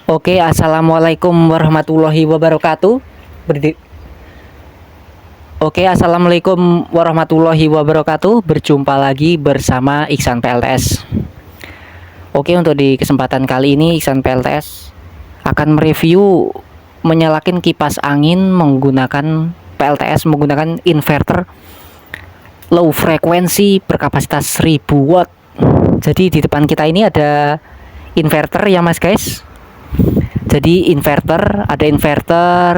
Oke, assalamualaikum warahmatullahi wabarakatuh. Berdi Oke, assalamualaikum warahmatullahi wabarakatuh. Berjumpa lagi bersama Iksan PLTS. Oke, untuk di kesempatan kali ini Iksan PLTS akan mereview menyalakan kipas angin menggunakan PLTS menggunakan inverter low frekuensi berkapasitas 1000 watt. Jadi di depan kita ini ada inverter ya Mas guys. Jadi ada inverter.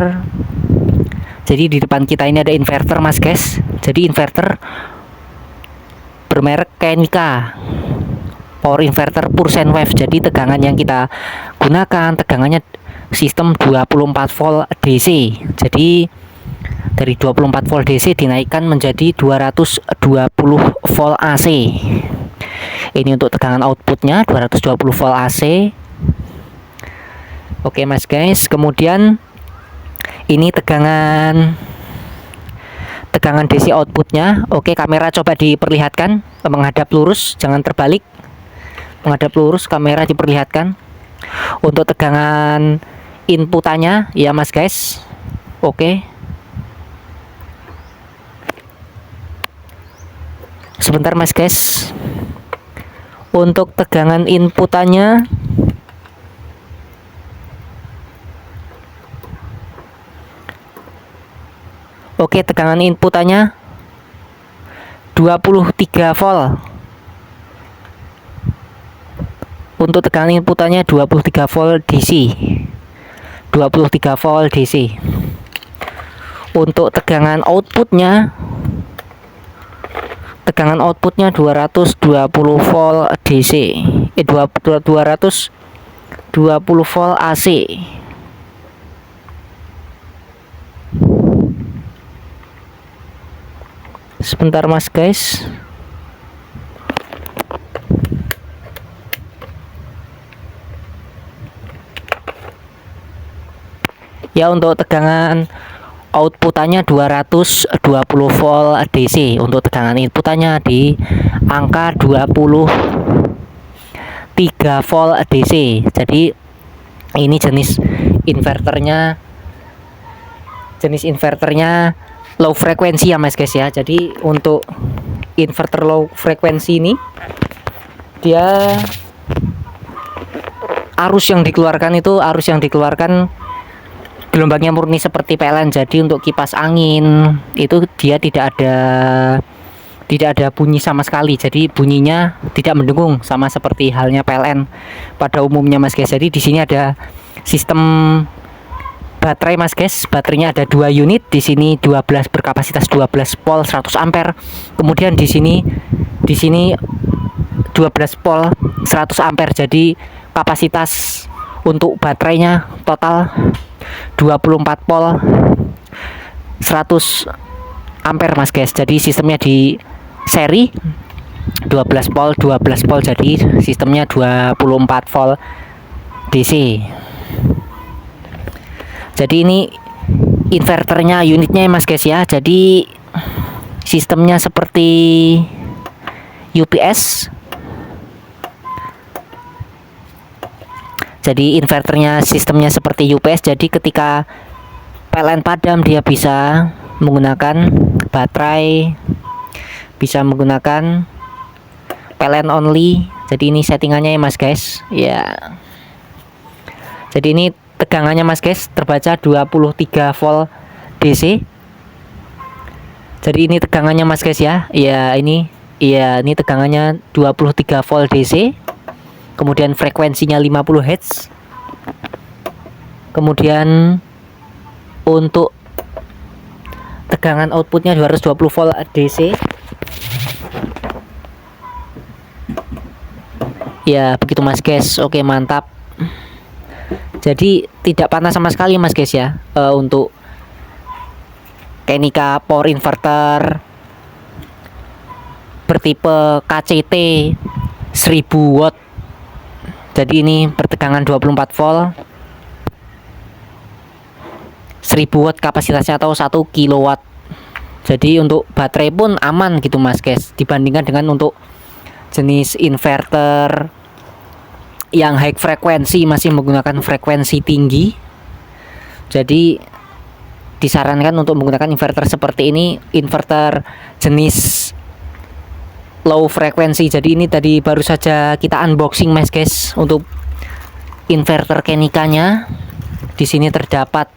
Jadi di depan kita ini ada inverter Mas guys. Jadi inverter bermerek Kenica power inverter Pursen Wave. Jadi tegangan yang kita gunakan tegangannya sistem 24 volt DC. Jadi dari 24 volt DC dinaikkan menjadi 220 volt AC. Ini untuk tegangan outputnya 220 volt AC. Oke Mas guys, kemudian ini tegangan DC outputnya. Oke, kamera coba diperlihatkan menghadap lurus, jangan terbalik. Menghadap lurus, kamera diperlihatkan. Untuk tegangan inputannya ya Mas guys. Oke. Sebentar Mas guys. Untuk tegangan inputannya oke, tegangan inputannya 23 volt. Untuk tegangan inputannya 23 volt DC. 23 volt DC. Untuk tegangan outputnya 220 volt DC. 220 volt AC. Sebentar Mas guys. Ya, untuk tegangan outputannya 220 volt DC. Untuk tegangan inputannya di angka 23 volt DC. Jadi ini jenis inverternya low frekuensi ya Mas guys ya. Jadi untuk inverter low frekuensi ini dia arus yang dikeluarkan gelombangnya murni seperti PLN. Jadi untuk kipas angin itu dia tidak ada bunyi sama sekali. Jadi bunyinya tidak mendengung sama seperti halnya PLN pada umumnya Mas guys. Jadi di sini ada sistem baterai Mas guys. Baterainya ada 2 unit. Di sini 12 berkapasitas 12 volt 100 ampere. Kemudian di sini 12 volt 100 ampere. Jadi kapasitas untuk baterainya total 24 volt 100 ampere Mas guys. Jadi sistemnya di seri 12 volt jadi sistemnya 24 volt DC. Jadi ini inverternya unitnya Mas guys ya. Jadi sistemnya seperti UPS. Jadi inverternya sistemnya seperti UPS. Jadi ketika PLN padam dia bisa menggunakan baterai, bisa menggunakan PLN only. Jadi ini settingannya ya Mas guys. Ya. Jadi ini tegangannya Mas guys terbaca 23 volt DC. Jadi ini tegangannya Mas guys ya. Ini tegangannya 23 volt DC. Kemudian frekuensinya 50 Hz. Kemudian untuk tegangan outputnya 220 volt DC. Ya, begitu Mas guys. Oke, mantap. Jadi tidak panas sama sekali Mas guys ya. Untuk Kenica power inverter bertipe KCT 1000 watt. Jadi ini bertegangan 24 volt 1000 watt kapasitasnya atau 1 kilowatt. Jadi untuk baterai pun aman gitu Mas guys, dibandingkan dengan untuk jenis inverter yang high frekuensi, masih menggunakan frekuensi tinggi. Jadi disarankan untuk menggunakan inverter seperti ini, inverter jenis low frekuensi. Jadi ini tadi baru saja kita unboxing mas guys untuk inverter Kenikanya. Di sini terdapat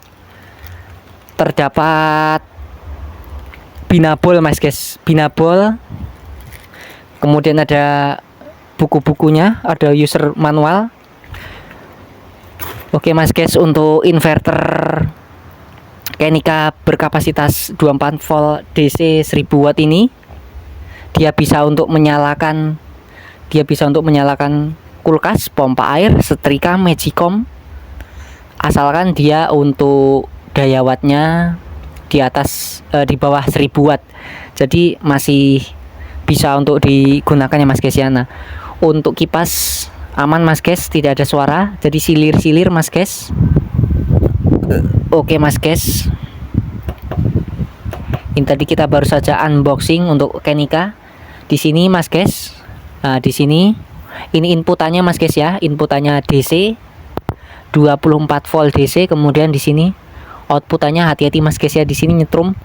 binabol mas guys, binabol. Kemudian ada buku-bukunya, ada user manual. Oke mas guys, untuk inverter Kenika berkapasitas 24 volt DC 1000 watt ini, dia bisa untuk menyalakan kulkas, pompa air, setrika, magicom, asalkan dia untuk daya wattnya di bawah 1000 watt. Jadi masih bisa untuk digunakan ya mas guys ya. Nah, untuk kipas aman mas guys, tidak ada suara, jadi silir-silir mas guys. Oke mas guys, ini tadi kita baru saja unboxing untuk Kenika. Di sini mas guys, nah di sini ini inputannya mas guys ya, inputannya DC 24 volt DC. Kemudian di sini outputannya, hati-hati mas guys ya, di sini nyetrum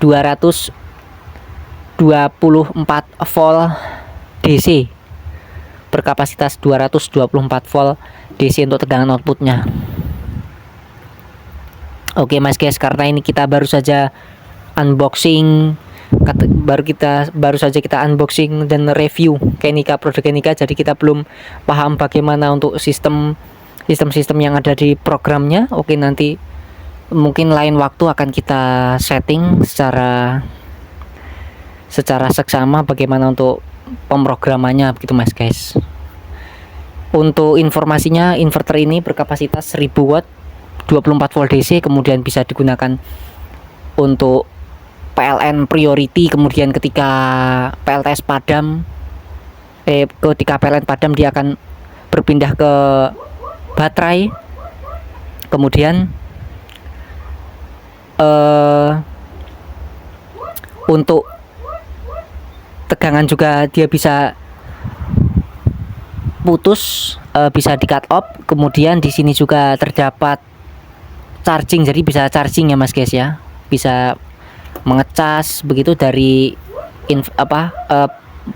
224 volt DC, berkapasitas 224 volt DC untuk tegangan outputnya. Oke mas guys, karena ini kita baru saja unboxing, baru saja kita unboxing dan review Kenika, produk Kenika, jadi kita belum paham bagaimana untuk sistem yang ada di programnya. Oke, nanti mungkin lain waktu akan kita setting secara seksama bagaimana untuk pemrogramannya begitu mas guys. Untuk informasinya, inverter ini berkapasitas 1000 watt 24 volt DC, kemudian bisa digunakan untuk PLN priority. Kemudian ketika PLTS padam, ketika PLN padam dia akan berpindah ke baterai. Kemudian untuk tegangan juga dia bisa putus, bisa di cut off. Kemudian di sini juga terdapat charging, jadi bisa charging ya mas guys ya, bisa mengecas begitu dari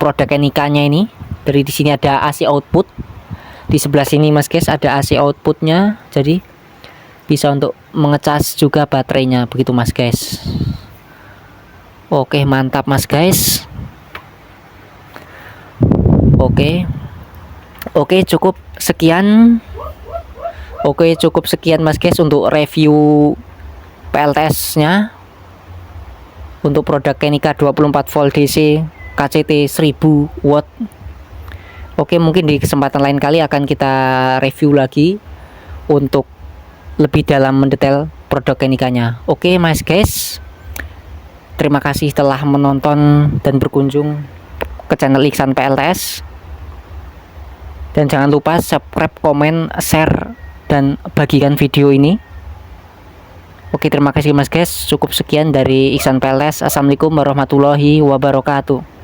produk Kenikanya ini. Dari di sini ada AC output, di sebelah sini mas guys ada AC outputnya, jadi bisa untuk mengecas juga baterainya begitu mas guys. Oke, mantap mas guys. Oke, cukup sekian. Mas guys untuk review PLTS nya untuk produk Kenika 24 volt DC KCT 1000 watt. Oke, mungkin di kesempatan lain kali akan kita review lagi untuk lebih dalam mendetail produk Kenikanya. Oke mas guys, terima kasih telah menonton dan berkunjung ke channel Iksan PLTS. Dan jangan lupa subscribe, komen, share, dan bagikan video ini. Oke, terima kasih mas guys. Cukup sekian dari Iksan PLTS. Assalamualaikum warahmatullahi wabarakatuh.